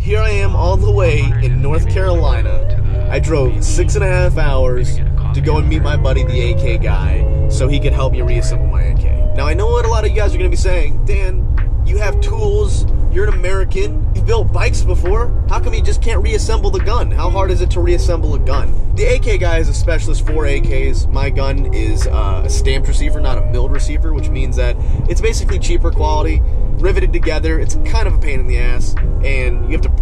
Here I am all the way in North Carolina. I drove 6.5 hours to go and meet my buddy, the AK guy, so he could help me reassemble my AK. Now, I know what a lot of you guys are going to be saying. Dan, you have tools. You're an American. You've built bikes before. How come you just can't reassemble the gun? How hard is it to reassemble a gun? The AK guy is a specialist for AKs. My gun is a stamped receiver, not a milled receiver, which means that it's basically cheaper quality, riveted together. It's kind of a pain in the ass, and you have to.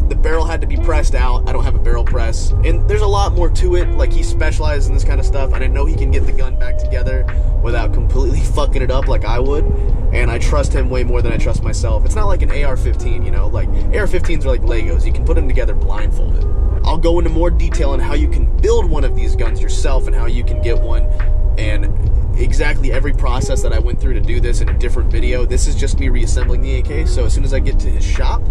The barrel had to be pressed out. I don't have a barrel press, and there's a lot more to it. Like, he specializes in this kind of stuff, and I know he can get the gun back together without completely fucking it up like I would. And I trust him way more than I trust myself. It's not like an AR-15, you know? Like, AR-15s are like Legos. You can put them together blindfolded. I'll go into more detail on how you can build one of these guns yourself and how you can get one, and exactly every process that I went through to do this in a different video. This is just me reassembling the AK, so as soon as I get to his shop,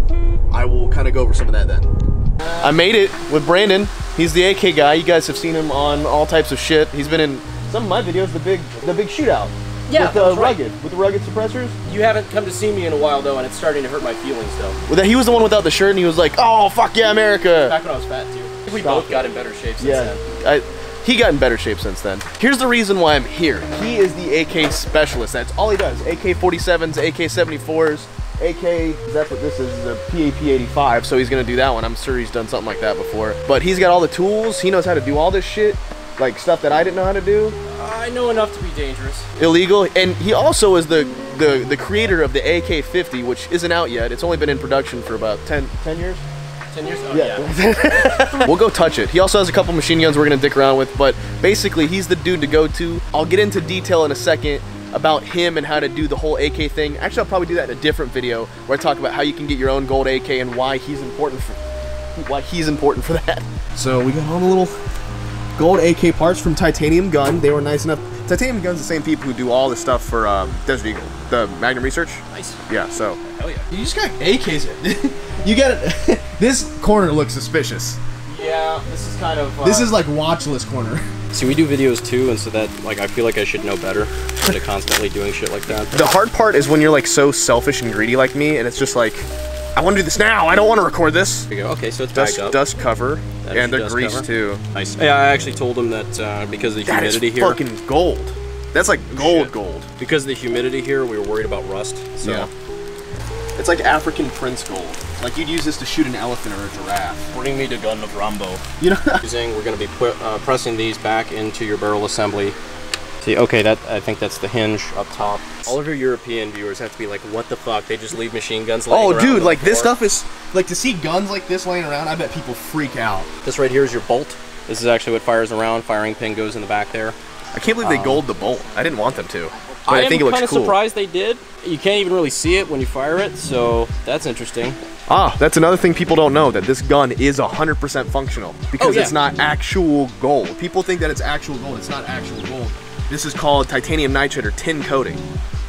I will kind of go over some of that then. I made it with Brandon. He's the AK guy. You guys have seen him on all types of shit. He's been in some of my videos, the big shootout. Yeah, with the rugged suppressors. You haven't come to see me in a while though, and it's starting to hurt my feelings though. Well, he was the one without the shirt, and he was like, "Oh fuck yeah, America!" Back when I was fat too. We both got in better shape since then. He got in better shape since then. Here's the reason why I'm here. He is the AK specialist. That's all he does. AK-47s, AK-74s, AK. That's what this is a PAP-85. So he's gonna do that one. I'm sure he's done something like that before. But he's got all the tools. He knows how to do all this shit, like stuff that I didn't know how to do. I know enough to be dangerous. Illegal, and he also is the creator of the AK-50, which isn't out yet. It's only been in production for about 10 years? 10 years? Oh, yeah. We'll go touch it. He also has a couple machine guns we're gonna dick around with, but basically he's the dude to go to. I'll get into detail in a second about him and how to do the whole AK thing. Actually, I'll probably do that in a different video where I talk about how you can get your own gold AK and why he's important for that. So we got all the little gold AK parts from Titanium Gun. They were nice enough. Titanium Gun's the same people who do all the stuff for Desert Eagle, the Magnum Research. Nice. Yeah, so. Hell yeah. You just got AKs in. You get it. This corner looks suspicious. Yeah, this is kind of. This is like watch list corner. See, we do videos too, and so that, like, I feel like I should know better than constantly doing shit like that. The hard part is when you're like so selfish and greedy like me, and it's just like, I want to do this now. I don't want to record this. There you go. Okay, so it's backed up. Dust cover, and they're greased too. Nice. Yeah, I actually told him that because of the humidity here. That is fucking gold. That's like gold. Because of the humidity here, we were worried about rust. So. Yeah. It's like African Prince gold. Like, you'd use this to shoot an elephant or a giraffe. Bring me the gun of Rambo. You know. We're going to be pressing these back into your barrel assembly. See, okay, I think that's the hinge up top. All of your European viewers have to be like, what the fuck? They just leave machine guns laying around. Oh, dude, like this stuff is, like, to see guns like this laying around, I bet people freak out. This right here is your bolt. This is actually what fires around. Firing pin goes in the back there. I can't believe they gold the bolt. I didn't want them to. But I think it looks cool. I'm kind of surprised they did. You can't even really see it when you fire it, so that's interesting. Ah, that's another thing people don't know, that this gun is 100% functional. Because it's not actual gold. People think that it's actual gold. It's not actual gold. This is called titanium nitride or tin coating.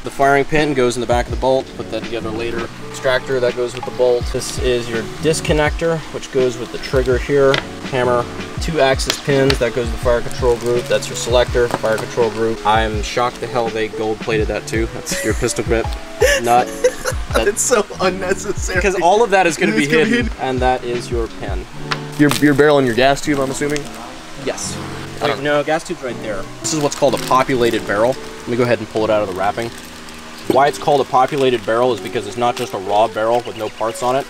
The firing pin goes in the back of the bolt. Put that together later. Extractor, that goes with the bolt. This is your disconnector, which goes with the trigger here. Hammer. 2-axis pins, that goes to the fire control group. That's your selector, fire control group. I'm shocked the hell they gold plated that too. That's your pistol grip nut. It's so unnecessary. Because all of that is going to be hidden. And that is your pin. Your barrel and your gas tube, I'm assuming? Yes. Wait, no, gas tube's right there. This is what's called a populated barrel. Let me go ahead and pull it out of the wrapping. Why it's called a populated barrel is because it's not just a raw barrel with no parts on it.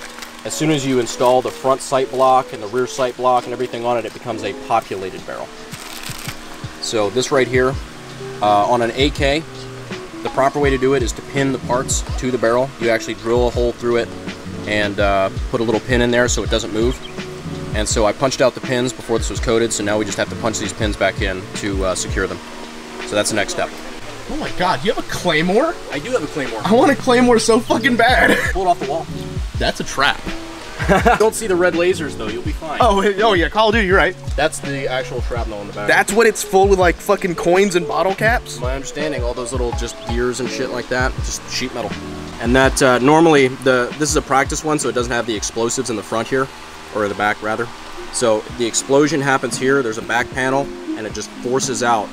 As soon as you install the front sight block and the rear sight block and everything on it, it becomes a populated barrel. So this right here, on an AK, the proper way to do it is to pin the parts to the barrel. You actually drill a hole through it and put a little pin in there so it doesn't move. And so I punched out the pins before this was coated, so now we just have to punch these pins back in to secure them. So that's the next step. Oh my god, you have a claymore? I do have a claymore. I want a claymore so fucking bad. Pull it off the wall. That's a trap. Don't see the red lasers though, you'll be fine. Oh yeah, Call of Duty, you're right. That's the actual shrapnel in the back. That's what it's full with, like fucking coins and bottle caps? My understanding, all those little just gears and shit like that, just sheet metal. And that normally, this is a practice one, so it doesn't have the explosives in the front here, or the back rather. So the explosion happens here, there's a back panel, and it just forces out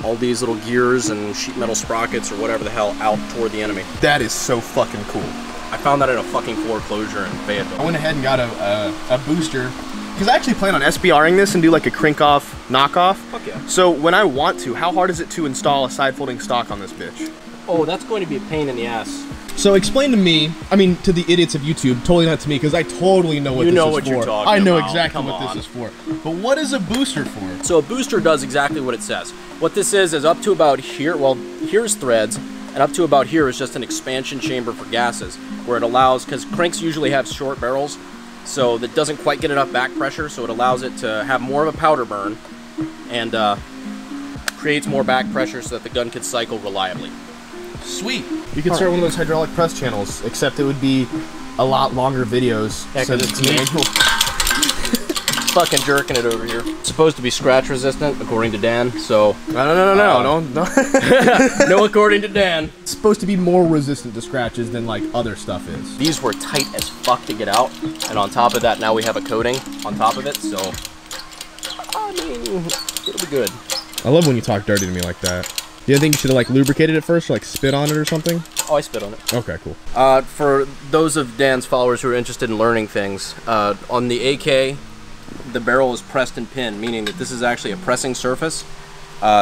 all these little gears and sheet metal sprockets or whatever the hell out toward the enemy. That is so fucking cool. I found that at a fucking foreclosure in Fayetteville. I went ahead and got a booster. Because I actually plan on SBRing this and do like a crink-off knockoff. Fuck yeah. So when I want to, how hard is it to install a side-folding stock on this bitch? Oh, that's going to be a pain in the ass. So explain to me, I mean to the idiots of YouTube, totally not to me, because I totally know what this is for. You know what you're talking about. I know exactly what this is for. But what is a booster for? So a booster does exactly what it says. What this is up to about here, well, here's threads, and up to about here is just an expansion chamber for gases, where it allows, because cranks usually have short barrels, so that doesn't quite get enough back pressure, so it allows it to have more of a powder burn, and creates more back pressure so that the gun can cycle reliably. Sweet. You could start one of those hydraulic press channels, except it would be a lot longer videos. Yeah, because it's manual. Fucking jerking it over here. It's supposed to be scratch resistant, according to Dan, so... No. No, according to Dan. It's supposed to be more resistant to scratches than like other stuff is. These were tight as fuck to get out, and on top of that, now we have a coating on top of it, so... I mean, it'll be good. I love when you talk dirty to me like that. Do you think you should have like lubricated it first, or like spit on it or something? Oh, I spit on it. Okay, cool. For those of Dan's followers who are interested in learning things, on the AK, the barrel is pressed and pinned, meaning that this is actually a pressing surface.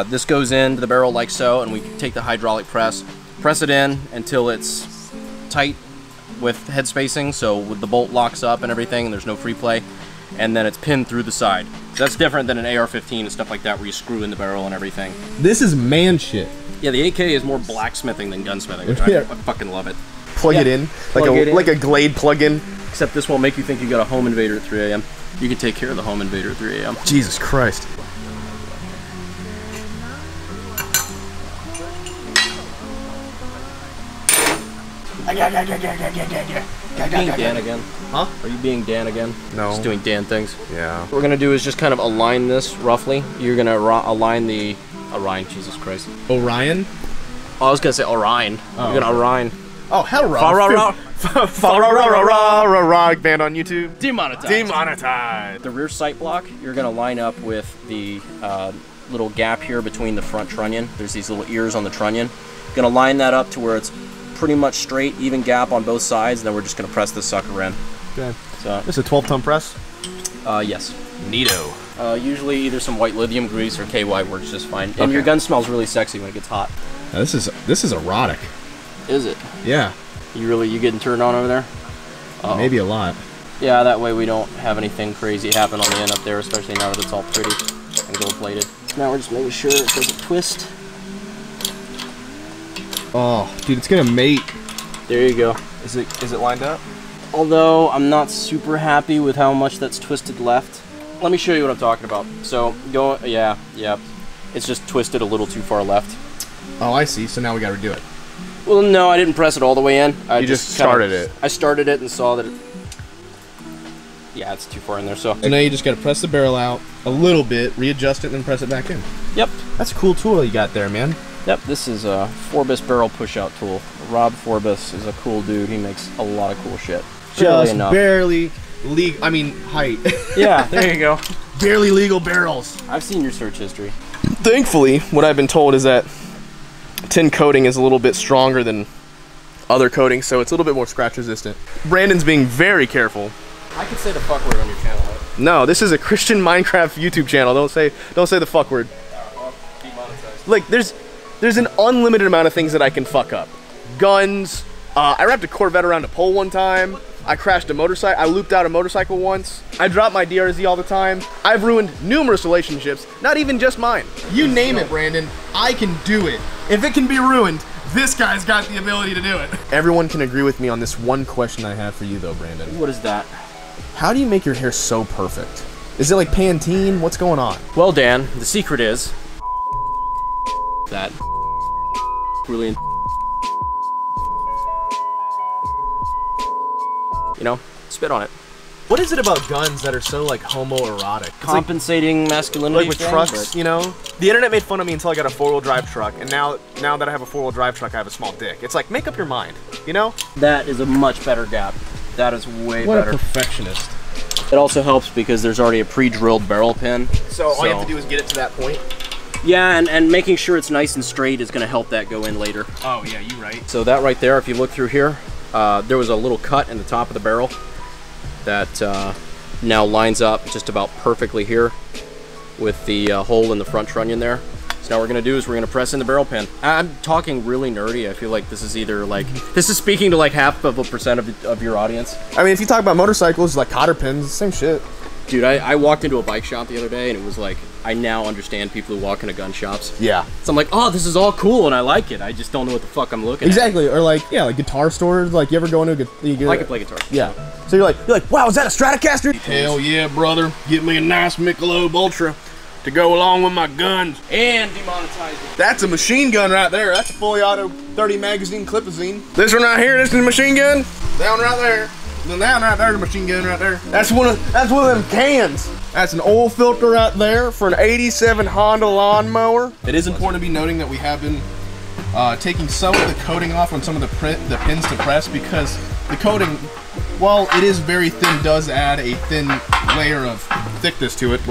This goes into the barrel like so, and we take the hydraulic press it in until it's tight with head spacing, so the bolt locks up and everything, and there's no free play, and then it's pinned through the side. So that's different than an AR-15 and stuff like that, where you screw in the barrel and everything. This is man shit. Yeah, the AK is more blacksmithing than gunsmithing, which I fucking love it. Plug it in, like a Glade plug-in. Except this won't make you think you got a home invader at 3 a.m. You can take care of the home invader at 3 a.m. Jesus Christ. Are you being Dan again? Huh? Are you being Dan again? No. Just doing Dan things? Yeah. What we're gonna do is just kind of align this roughly. You're gonna align the... Orion, Jesus Christ. Orion? Oh, I was gonna say Orion. Oh, You're gonna Orion. Oh, hell rock band on YouTube. Demonetized. Demonetized. The rear sight block, you're gonna line up with the little gap here between the front trunnion. There's these little ears on the trunnion. Gonna line that up to where it's pretty much straight, even gap on both sides, and then we're just gonna press this sucker in. Okay. So this is a 12-ton press? Yes. Neato. Usually either some white lithium grease or KY works just fine. And your gun smells really sexy when it gets hot. Now, this is erotic. Is it? Yeah. You getting turned on over there? Uh-oh. Maybe a lot. Yeah, that way we don't have anything crazy happen on the end up there, especially now that it's all pretty and gold plated. Now we're just making sure it doesn't twist. Oh, dude, it's gonna mate. There you go. Is it lined up? Although I'm not super happy with how much that's twisted left. Let me show you what I'm talking about. So yeah. It's just twisted a little too far left. Oh, I see. So now we gotta redo it. Well, no, I didn't press it all the way in. I just started it. I started it and saw that it... Yeah, it's too far in there, so... So now you just gotta press the barrel out a little bit, readjust it, and then press it back in. Yep. That's a cool tool you got there, man. Yep, this is a Forbis barrel push-out tool. Rob Forbis is a cool dude. He makes a lot of cool shit. Just barely legal... I mean, height. Yeah, there you go. Barely legal barrels. I've seen your search history. Thankfully, what I've been told is that tin coating is a little bit stronger than other coatings, so it's a little bit more scratch resistant. Brandon's being very careful. I could say the fuck word on your channel, right? No, this is a Christian Minecraft YouTube channel. Don't say the fuck word. Well, demonetized. Like there's an unlimited amount of things that I can fuck up. Guns. I wrapped a Corvette around a pole one time. I crashed a motorcycle. I looped out a motorcycle once. I drop my DRZ all the time. I've ruined numerous relationships, not even just mine. You name it, Brandon. I can do it. If it can be ruined, this guy's got the ability to do it. Everyone can agree with me on this one question I have for you, though, Brandon. What is that? How do you make your hair so perfect? Is it like Pantene? What's going on? Well, Dan, the secret is that really, you know, spit on it. What is it about guns that are so like homoerotic? Compensating masculinity, like with trucks, you know? The internet made fun of me until I got a 4-wheel drive truck, and now that I have a 4-wheel drive truck, I have a small dick. It's like, make up your mind, you know? That is a much better gap. That is way What better. a perfectionist. It also helps because there's already a pre-drilled barrel pin. So all you have to do is get it to that point? Yeah, and making sure it's nice and straight is going to help that go in later. Oh yeah, you're right. So that right there, if you look through here, there was a little cut in the top of the barrel that now lines up just about perfectly here with the hole in the front trunnion there. So now what we're gonna do is we're gonna press in the barrel pin. I'm talking really nerdy. I feel like this is either like, this is speaking to like half of a percent of your audience. I mean, if you talk about motorcycles, like cotter pins, same shit. Dude, I walked into a bike shop the other day and it was like, I now understand people who walk into gun shops. Yeah. So I'm like, oh, this is all cool and I like it. I just don't know what the fuck I'm looking at. Exactly. Or like, yeah, like guitar stores. Like, you ever go into I can play guitar. Yeah. So you're like, wow, is that a Stratocaster? Hell yeah, brother. Get me a nice Michelob Ultra to go along with my guns. And demonetize it. That's a machine gun right there. That's a fully auto 30 magazine clipazine. This one right here, this is a machine gun. Down right there. Then down right there's a machine gun right there. That's one of them cans. That's an oil filter right there for an 87 Honda lawnmower. It is important to be noting that we have been taking some of the coating off on some of the pins to press, because the coating, while it is very thin, does add a thin layer of thickness to it.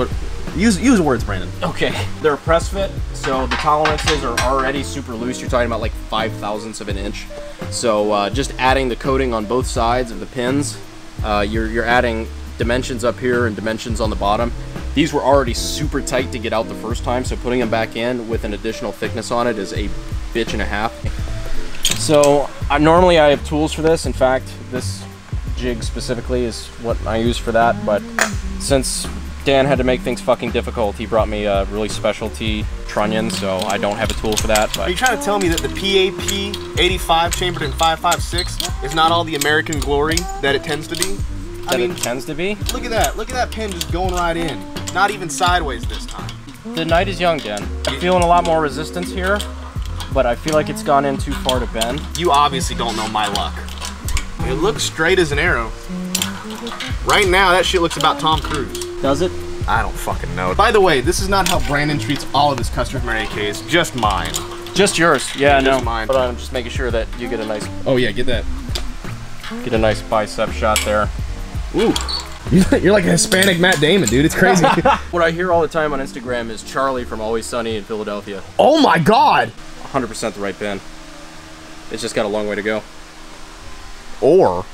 Use words, Brandon. Okay, they're a press fit, so the tolerances are already super loose. You're talking about like 5/1000ths of an inch. So just adding the coating on both sides of the pins, you're adding dimensions up here and dimensions on the bottom. These were already super tight to get out the first time, so putting them back in with an additional thickness on it is a bitch and a half. So normally I have tools for this. In fact, this jig specifically is what I use for that, but since Dan had to make things fucking difficult, he brought me a really specialty trunnion, so I don't have a tool for that. But are you trying to tell me that the PAP 85 chambered in 5.56 is not all the American glory that it tends to be? I mean, it tends to be. Look at that. Look at that pin just going right in. Not even sideways this time. The night is young, Dan. I'm feeling a lot more resistance here, but I feel like it's gone in too far to bend. You obviously don't know my luck. It looks straight as an arrow. Right now, that shit looks about Tom Cruise. Does it? I don't fucking know. By the way, this is not how Brandon treats all of his customer AKs, just mine. Just yours? Yeah, no. Just mine. But I'm just making sure that you get a nice... Oh yeah, get that. Get a nice bicep shot there. Ooh. You're like a Hispanic Matt Damon, dude. It's crazy. What I hear all the time on Instagram is Charlie from Always Sunny in Philadelphia. Oh my god! 100% the right pin. It's just got a long way to go. Or.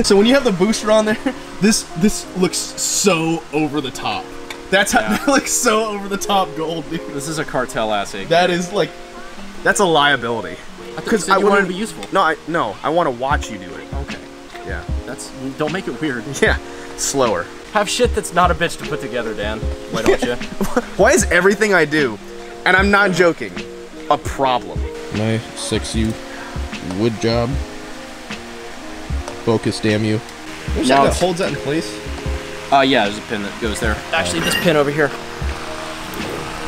So when you have the booster on there, this looks so over the top. That's how that looks so over the top gold, dude. This is a cartel ass AK. That is like, that's a liability. Because I want it to be useful. No, I want to watch you do it. Okay. Yeah. Don't make it weird. Yeah. Slower. Have shit that's not a bitch to put together, Dan. Why don't you? Why is everything I do, and I'm not joking, a problem? Nice 6U wood job. Focus, damn you. There's something that holds that in place. Yeah, there's a pin that goes there. Actually, this pin over here.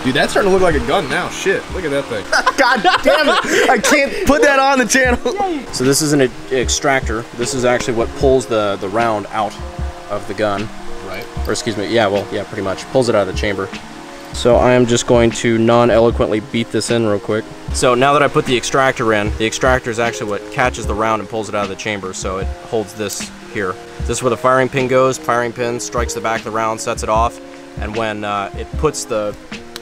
Dude, that's starting to look like a gun now. Shit, look at that thing. God damn it! I can't put that on the channel. So this is an extractor. This is actually what pulls the round out of the gun. Right. Or excuse me, yeah, well, yeah, pretty much. Pulls it out of the chamber. So I am just going to non-eloquently beat this in real quick. So now that I put the extractor in, the extractor is actually what catches the round and pulls it out of the chamber, so it holds this here. This is where the firing pin goes. Firing pin strikes the back of the round, sets it off, and when it puts the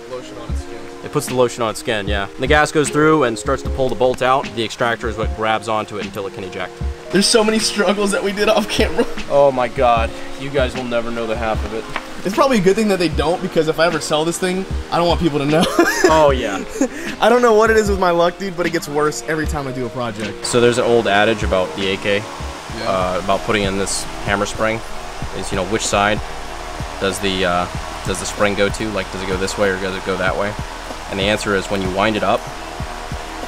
lotion on its skin. It puts the lotion on its skin, yeah. And the gas goes through and starts to pull the bolt out. The extractor is what grabs onto it until it can eject. There's so many struggles that we did off camera. Oh my god, you guys will never know the half of it. It's probably a good thing that they don't, because if I ever sell this thing, I don't want people to know. Oh yeah. I don't know what it is with my luck, dude, but it gets worse every time I do a project. So there's an old adage about the AK, about putting in this hammer spring, is, you know, which side does the spring go to? Like, does it go this way or does it go that way? And the answer is, when you wind it up,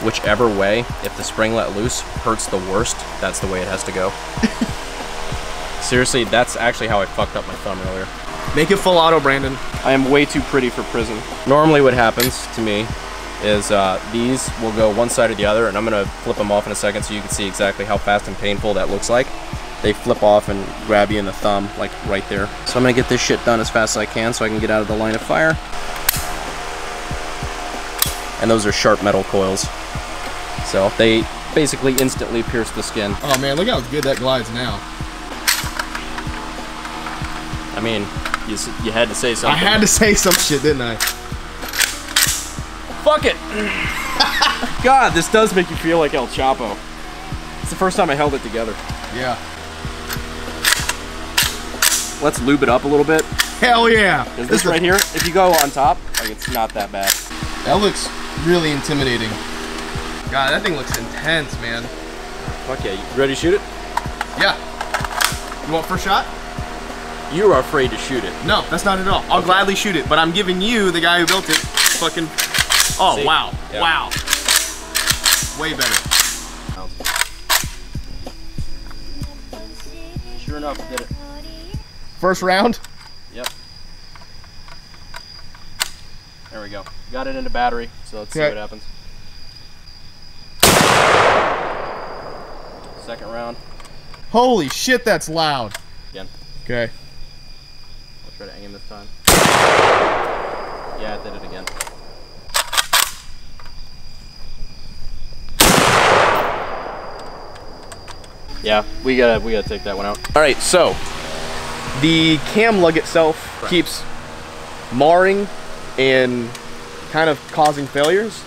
whichever way, if the spring let loose hurts the worst, that's the way it has to go. Seriously, that's actually how I fucked up my thumb earlier. Make it full auto, Brandon. I am way too pretty for prison. Normally what happens to me is these will go one side or the other, and I'm gonna flip them off in a second so you can see exactly how fast and painful that looks like. They flip off and grab you in the thumb, like right there. So I'm gonna get this shit done as fast as I can so I can get out of the line of fire. And those are sharp metal coils. So they basically instantly pierce the skin. Oh man, look how good that glides now. I mean, you had to say something. I had to say some shit, didn't I? Fuck it! God, this does make you feel like El Chapo. It's the first time I held it together. Yeah. Let's lube it up a little bit. Hell yeah. This right here, if you go on top, like it's not that bad. That looks really intimidating. God, that thing looks intense, man. Fuck yeah, you ready to shoot it? Yeah. You want first shot? You are afraid to shoot it. No, that's not at all. I'll gladly shoot it, but I'm giving you, the guy who built it, fucking... Oh, see? Wow. Yeah. Wow. Way better. Sure enough, did it. First round? Yep. There we go. Got it into battery, so let's see what happens. Second round. Holy shit, that's loud. Again. Okay. I'll try to aim this time. Yeah, it did it again. Yeah, we gotta take that one out. All right, so the cam lug itself keeps marring and kind of causing failures.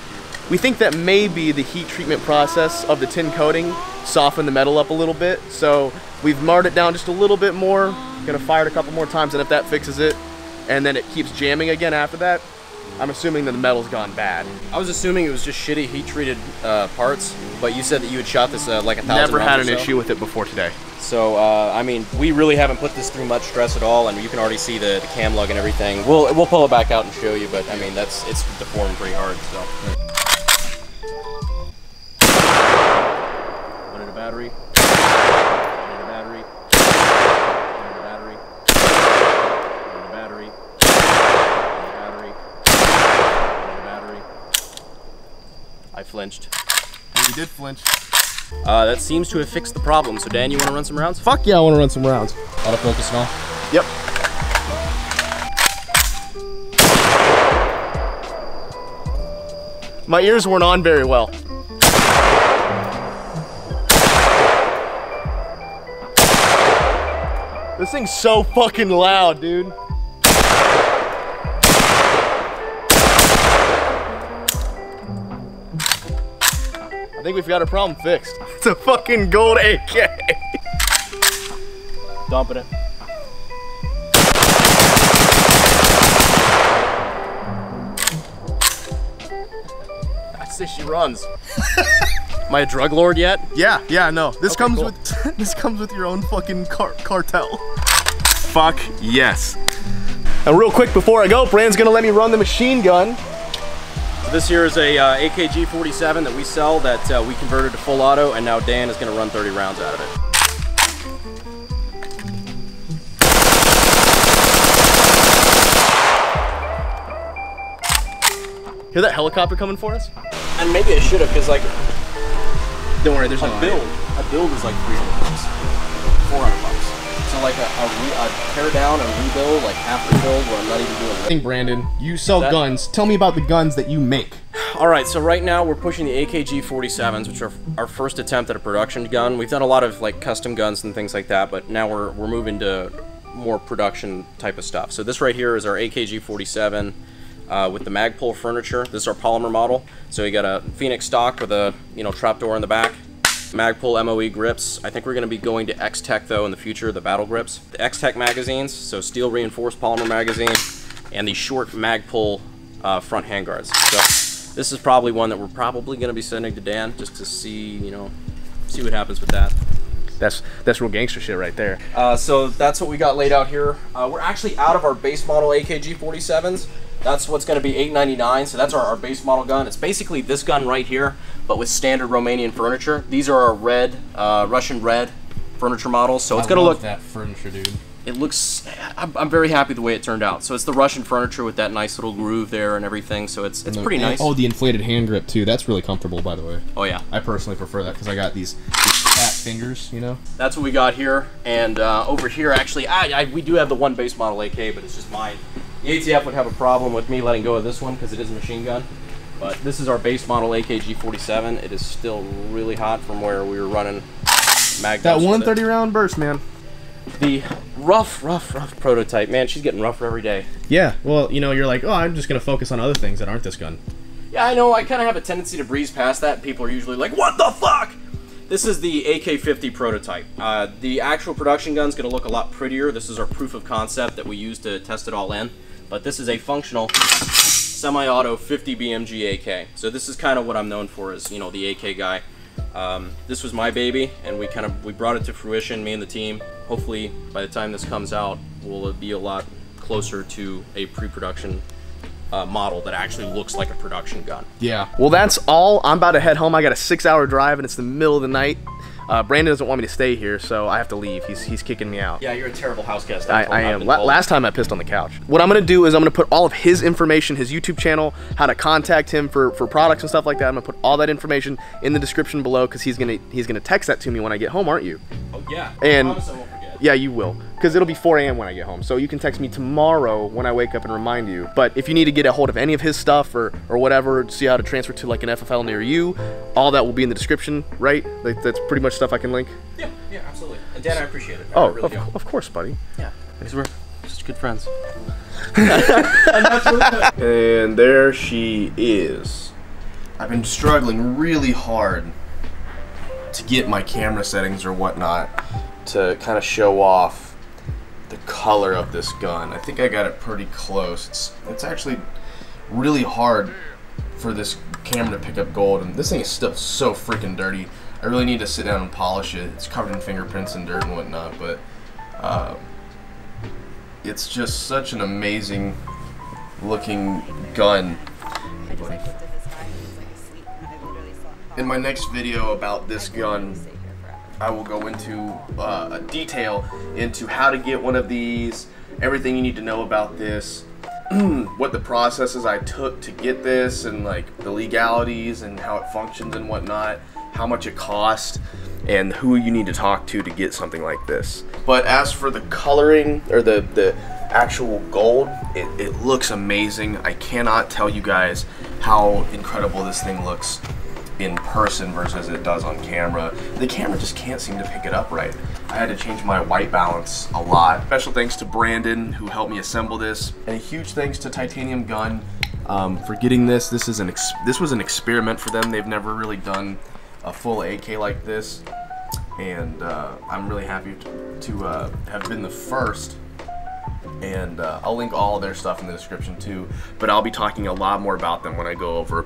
We think that maybe the heat treatment process of the tin coating softened the metal up a little bit, so we've marred it down just a little bit more. Gonna fire it a couple more times, and if that fixes it, and then it keeps jamming again after that, I'm assuming that the metal's gone bad. I was assuming it was just shitty heat-treated parts, but you said that you had shot this like 1,000 rounds. Never had an issue with it before today. So, I mean, we really haven't put this through much stress at all, and you can already see the cam lug and everything. We'll pull it back out and show you, but I mean, it's deformed pretty hard, so. Put in a battery. Put in a battery. Put in a battery. Put in a battery. I flinched. You did flinch. That seems to have fixed the problem. So Dan, you want to run some rounds? Fuck yeah, I want to run some rounds. Autofocus and all? Yep. My ears weren't on very well. This thing's so fucking loud, dude. I think we've got a problem fixed. It's a fucking gold AK. Dumping it. I see she runs. Am I a drug lord yet? Yeah, no. This Okay, comes cool. with this comes with your own fucking cartel. Fuck yes. And real quick before I go, Brand's gonna let me run the machine gun. So this here is a AKG 47 that we sell that we converted to full auto, and now Dan is going to run 30 rounds out of it. Hear that helicopter coming for us? And maybe I should have, because like, Don't worry, there's no a build is like $300, $400. So like a tear down and rebuild, like half the build, where I'm not even doing it. I think, Brandon, you sell guns. Tell me about the guns that you make. All right, so right now we're pushing the AKG 47s, which are our first attempt at a production gun. We've done a lot of like custom guns and things like that, but now we're moving to more production type of stuff. So this right here is our AKG 47 with the Magpul furniture. This is our polymer model. So you got a Phoenix stock with a trapdoor in the back. Magpul MOE grips. I think we're going to be going to X-Tech though in the future, the battle grips. The X-Tech magazines, so steel reinforced polymer magazine, and the short Magpul front handguards. So this is probably one that we're probably going to be sending to Dan just to see, see what happens with that. That's real gangster shit right there. So that's what we got laid out here. We're actually out of our base model AKG 47s. That's what's going to be $899. So that's our base model gun. It's basically this gun right here, but with standard Romanian furniture. These are our red, Russian red furniture models. So it's going to look. That furniture, dude. It looks. I'm very happy the way it turned out. So it's the Russian furniture with that nice little groove there and everything. So it's pretty nice. Oh, the inflated hand grip too. That's really comfortable, by the way. Oh yeah. I personally prefer that because I got these fat fingers, That's what we got here, and over here, actually, we do have the one base model AK, but it's just mine. The ATF would have a problem with me letting go of this one because it is a machine gun, but this is our base model AKG 47. It is still really hot from where we were running mag. That 130 round burst, man. The rough prototype, man. She's getting rougher every day. Yeah, well, you're like, oh, I'm just gonna focus on other things that aren't this gun. Yeah, I know. I kind of have a tendency to breeze past that. People are usually like, "What the fuck?" This is the AK-50 prototype. The actual production gun's going to look a lot prettier. This is our proof of concept that we used to test it all in. But this is a functional semi-auto 50 BMG AK. So this is kind of what I'm known for, as, you know, the AK guy. This was my baby, and we brought it to fruition, me and the team. Hopefully, by the time this comes out, we'll be a lot closer to a pre-production model that actually looks like a production gun. Yeah. Well, that's all. I'm about to head home. I got a 6-hour drive, and it's the middle of the night. Brandon doesn't want me to stay here, so I have to leave. He's kicking me out. Yeah, you're a terrible house guest. I am. Last time I pissed on the couch. What I'm going to do is I'm going to put all of his information, his YouTube channel, how to contact him for products and stuff like that. I'm going to put all that information in the description below, because he's gonna text that to me when I get home, aren't you? Oh, yeah. And I promise I won't forget. Yeah, you will, because it'll be 4 a.m. when I get home. So you can text me tomorrow when I wake up and remind you. But if you need to get a hold of any of his stuff or whatever, see how to transfer to like an FFL near you, all that will be in the description, right? Like, that's pretty much stuff I can link. Yeah, absolutely. And Dan, I appreciate it. Oh, really of course, buddy. Yeah, because we're such good friends. And there she is. I've been struggling really hard to get my camera settings or whatnot to kind of show off the color of this gun. I think I got it pretty close. It's actually really hard for this camera to pick up gold, and this thing is still so freaking dirty. I really need to sit down and polish it. It's covered in fingerprints and dirt and whatnot, but it's just such an amazing looking gun. In my next video about this gun, I will go into a detail into how to get one of these, everything you need to know about this, what the processes I took to get this, and like the legalities and how it functions and whatnot, how much it cost, and who you need to talk to get something like this. But as for the coloring or the actual gold, it looks amazing. I cannot tell you guys how incredible this thing looks in person versus it does on camera. The camera just can't seem to pick it up right. I had to change my white balance a lot. Special thanks to Brandon, who helped me assemble this, and a huge thanks to Titanium Gun for getting this. This was an experiment for them. They've never really done a full AK like this, and I'm really happy to have been the first. And I'll link all of their stuff in the description too, but I'll be talking a lot more about them when I go over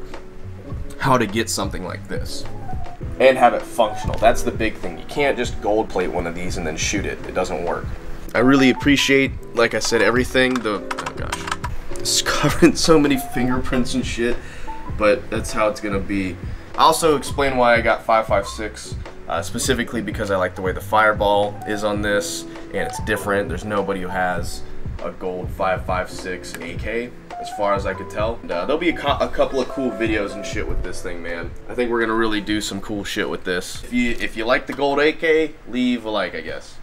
how to get something like this and have it functional. That's the big thing. You can't just gold plate one of these and then shoot it. It doesn't work. I really appreciate, like I said, everything. Oh gosh, it's covered in so many fingerprints and shit, but that's how it's gonna be. I also explain why I got 5.56, specifically because I like the way the fireball is on this, and it's different. There's nobody who has a gold 5.56 AK, as far as I could tell. And, there'll be a couple of cool videos and shit with this thing, man. I think we're gonna really do some cool shit with this. If you like the gold AK, leave a like, I guess.